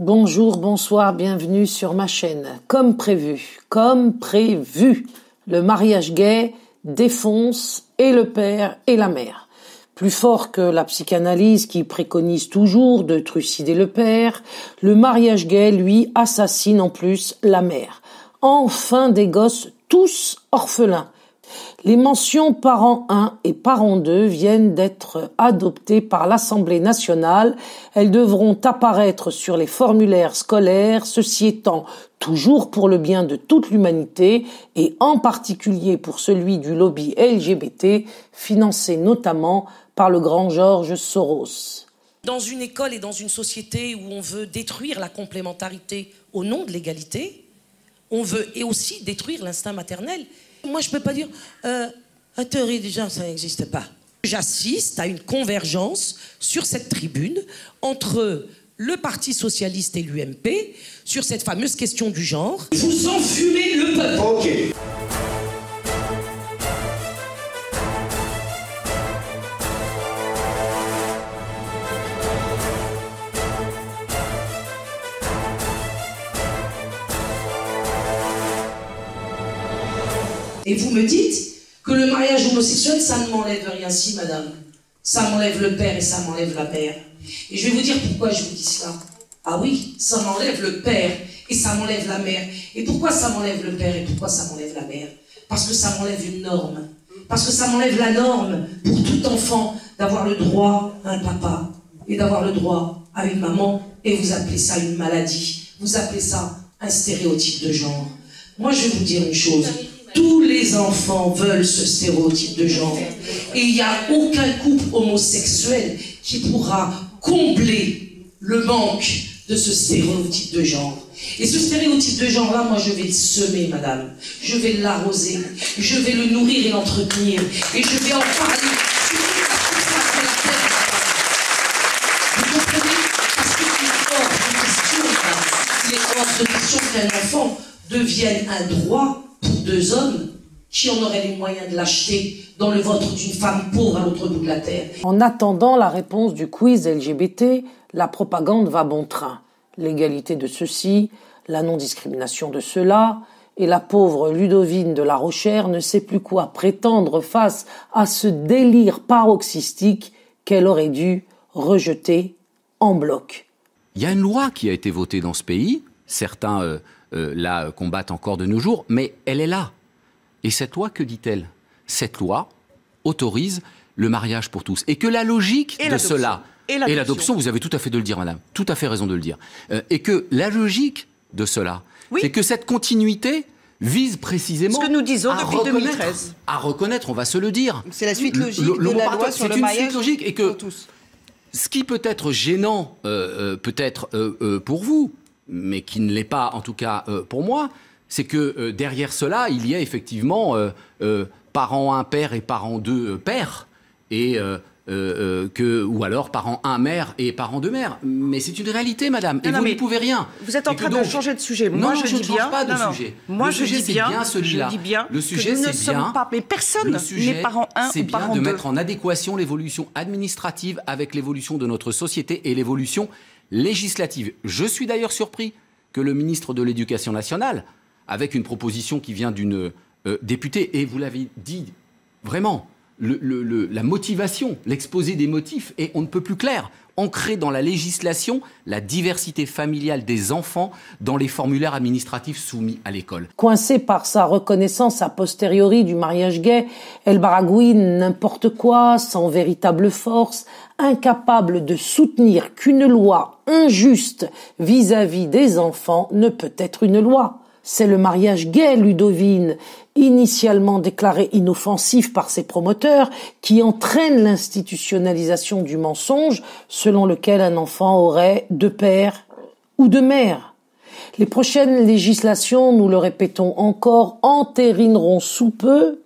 Bonjour, bonsoir, bienvenue sur ma chaîne. Comme prévu, le mariage gay défonce et le père et la mère. Plus fort que la psychanalyse qui préconise toujours de trucider le père, le mariage gay, lui, assassine en plus la mère. Enfin des gosses tous orphelins. Les mentions parents 1 et parents 2 viennent d'être adoptées par l'Assemblée nationale. Elles devront apparaître sur les formulaires scolaires, ceci étant toujours pour le bien de toute l'humanité et en particulier pour celui du lobby LGBT, financé notamment par le grand George Soros. Dans une école et dans une société où on veut détruire la complémentarité au nom de l'égalité, on veut et aussi détruire l'instinct maternel. Moi, je ne peux pas dire la théorie du genre, ça n'existe pas. J'assiste à une convergence sur cette tribune entre le Parti socialiste et l'UMP sur cette fameuse question du genre. Vous enfumez le peuple. Ok. Et vous me dites que le mariage homosexuel, ça ne m'enlève rien. Si, madame. Ça m'enlève le père et ça m'enlève la mère. Et je vais vous dire pourquoi je vous dis cela. Ah oui, ça m'enlève le père et ça m'enlève la mère. Et pourquoi ça m'enlève le père et pourquoi ça m'enlève la mère? Parce que ça m'enlève une norme. Parce que ça m'enlève la norme pour tout enfant d'avoir le droit à un papa et d'avoir le droit à une maman. Et vous appelez ça une maladie. Vous appelez ça un stéréotype de genre. Moi, je vais vous dire une chose. Tous les enfants veulent ce stéréotype de genre. Et il n'y a aucun couple homosexuel qui pourra combler le manque de ce stéréotype de genre. Et ce stéréotype de genre-là, moi, je vais le semer, madame. Je vais l'arroser. Je vais le nourrir et l'entretenir. Et je vais en parler. Vous comprenez? Parce qu'il est hors de question qu'un enfant devienne un droit pour deux hommes qui en auraient les moyens de l'acheter dans le ventre d'une femme pauvre à l'autre bout de la terre. En attendant la réponse du quiz LGBT, la propagande va bon train. L'égalité de ceux-ci, la non-discrimination de ceux-là, et la pauvre Ludovine de La Rochère ne sait plus quoi prétendre face à ce délire paroxystique qu'elle aurait dû rejeter en bloc. Il y a une loi qui a été votée dans ce pays, certains la combattent encore de nos jours, mais elle est là. Et cette loi, que dit-elle? Cette loi autorise le mariage pour tous. Et que la logique de cela, et l'adoption, vous avez tout à fait de le dire, madame, tout à fait raison de le dire, et que la logique de cela, c'est que cette continuité vise précisément ce que nous disons depuis 2013. À reconnaître, on va se le dire. C'est la suite logique de la loi sur le mariage. C'est une suite logique, et que pour tous. Ce qui peut être gênant, peut-être pour vous, mais qui ne l'est pas, en tout cas pour moi, c'est que derrière cela, il y a effectivement parent 1 père et parent 2 père, et ou alors parent 1 mère et parent 2 mères. Mais c'est une réalité, madame, et vous n'y pouvez rien. Vous êtes en train de changer de sujet. Moi, je dis bien. Pas de sujet. Moi, je dis bien celui-là. Je dis bien. Le sujet, c'est bien. Mais personne n'est parent 1 ou parent 2. C'est bien de mettre en adéquation l'évolution administrative avec l'évolution de notre société et l'évolution législative. Je suis d'ailleurs surpris que le ministre de l'Éducation nationale, avec une proposition qui vient d'une députée, et vous l'avez dit, vraiment, la motivation, l'exposé des motifs est on ne peut plus clair. Ancrer dans la législation la diversité familiale des enfants dans les formulaires administratifs soumis à l'école. Coincée par sa reconnaissance a posteriori du mariage gay, elle baragouine n'importe quoi, sans véritable force, incapable de soutenir qu'une loi injuste vis-à-vis des enfants ne peut être une loi. C'est le mariage gay, Ludovine, initialement déclaré inoffensif par ses promoteurs, qui entraîne l'institutionnalisation du mensonge selon lequel un enfant aurait 2 pères ou 2 mères. Les prochaines législations, nous le répétons encore, entérineront sous peu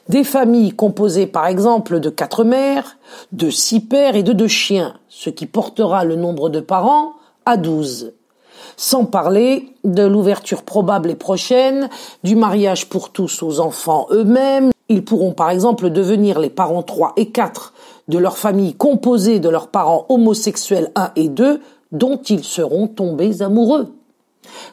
des familles composées par exemple de 4 mères, de 6 pères et de 2 chiens, ce qui portera le nombre de parents à 12. Sans parler de l'ouverture probable et prochaine du mariage pour tous aux enfants eux-mêmes. Ils pourront par exemple devenir les parents 3 et 4 de leur famille composée de leurs parents homosexuels 1 et 2 dont ils seront tombés amoureux.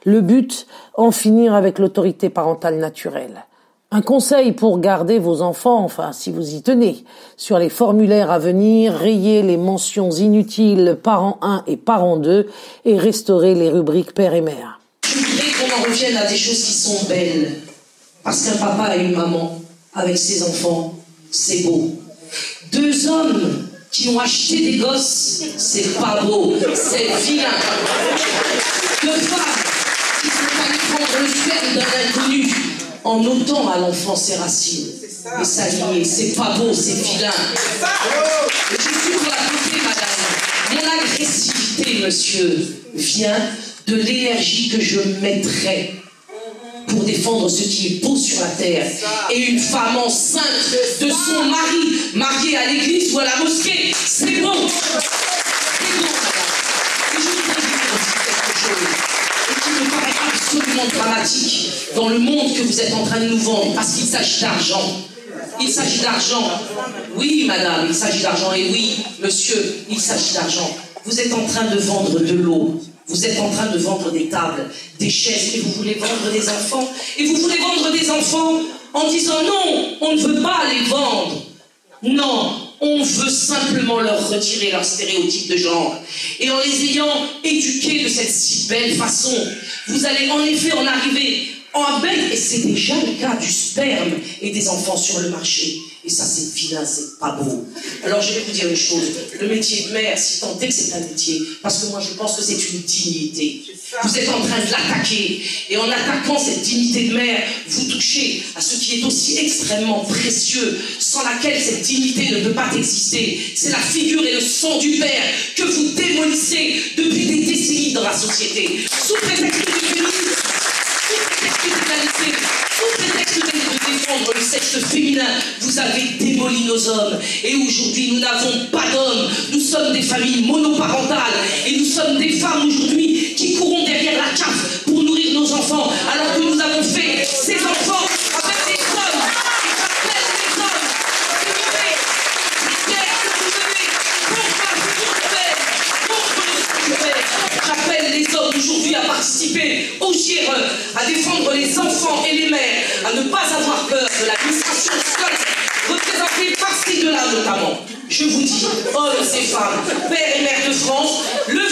Le but, en finir avec l'autorité parentale naturelle. Un conseil pour garder vos enfants, enfin si vous y tenez, sur les formulaires à venir, rayez les mentions inutiles parent 1 et parent 2 et restaurez les rubriques père et mère. Je voudrais qu'on en revienne à des choses qui sont belles. Parce qu'un papa et une maman avec ses enfants, c'est beau. 2 hommes qui ont acheté des gosses, c'est pas beau, c'est vilain. 2 femmes qui sont allées prendre le sperme d'un inconnu en ôtant à l'enfant ses racines et s'aligner, c'est pas beau, c'est vilain. Et je suis pour la beauté, madame. Mon agressivité, monsieur, vient de l'énergie que je mettrai pour défendre ce qui est beau sur la terre. Et une femme enceinte de son mari, mariée à l'église ou à la mosquée, c'est bon. C'est bon, madame. Et je voudrais dire aussi quelque chose, et qui me paraît absolument dramatique dans le monde que vous êtes en train de nous vendre, parce qu'il s'agit d'argent. Il s'agit d'argent. Oui, madame, il s'agit d'argent. Et oui, monsieur, il s'agit d'argent. Vous êtes en train de vendre de l'eau. Vous êtes en train de vendre des tables, des chaises, et vous voulez vendre des enfants. Et vous voulez vendre des enfants en disant non, on ne veut pas les vendre. Non, on veut simplement leur retirer leur stéréotype de genre. Et en les ayant éduqués de cette si belle façon, vous allez en effet en arriver en belle, et c'est déjà le cas du sperme et des enfants sur le marché. Et ça, c'est vilain, c'est pas beau. Alors, je vais vous dire une chose. Le métier de mère, si tant est que c'est un métier, parce que moi, je pense que c'est une dignité. Vous êtes en train de l'attaquer. Et en attaquant cette dignité de mère, vous touchez à ce qui est aussi extrêmement précieux, sans laquelle cette dignité ne peut pas exister. C'est la figure et le sang du père que vous démolissez depuis des décennies dans la société. Sous prétexte de féminisme, sous prétexte d'égalité, sous prétexte de défendre le sexe féminin, vous avez démoli nos hommes. Et aujourd'hui, nous n'avons pas d'hommes. Nous sommes des familles monoparentales. Et nous sommes des femmes aujourd'hui qui courons derrière la CAF pour nourrir nos enfants, alors que nous avons fait ces enfants avec des hommes. J'appelle les hommes aujourd'hui à participer au GIRE, à défendre les enfants et les mères, à ne pas avoir peur de l'administration seule, représentée par ces deux-là notamment. Je vous dis, hommes et femmes, pères et mères de France, levez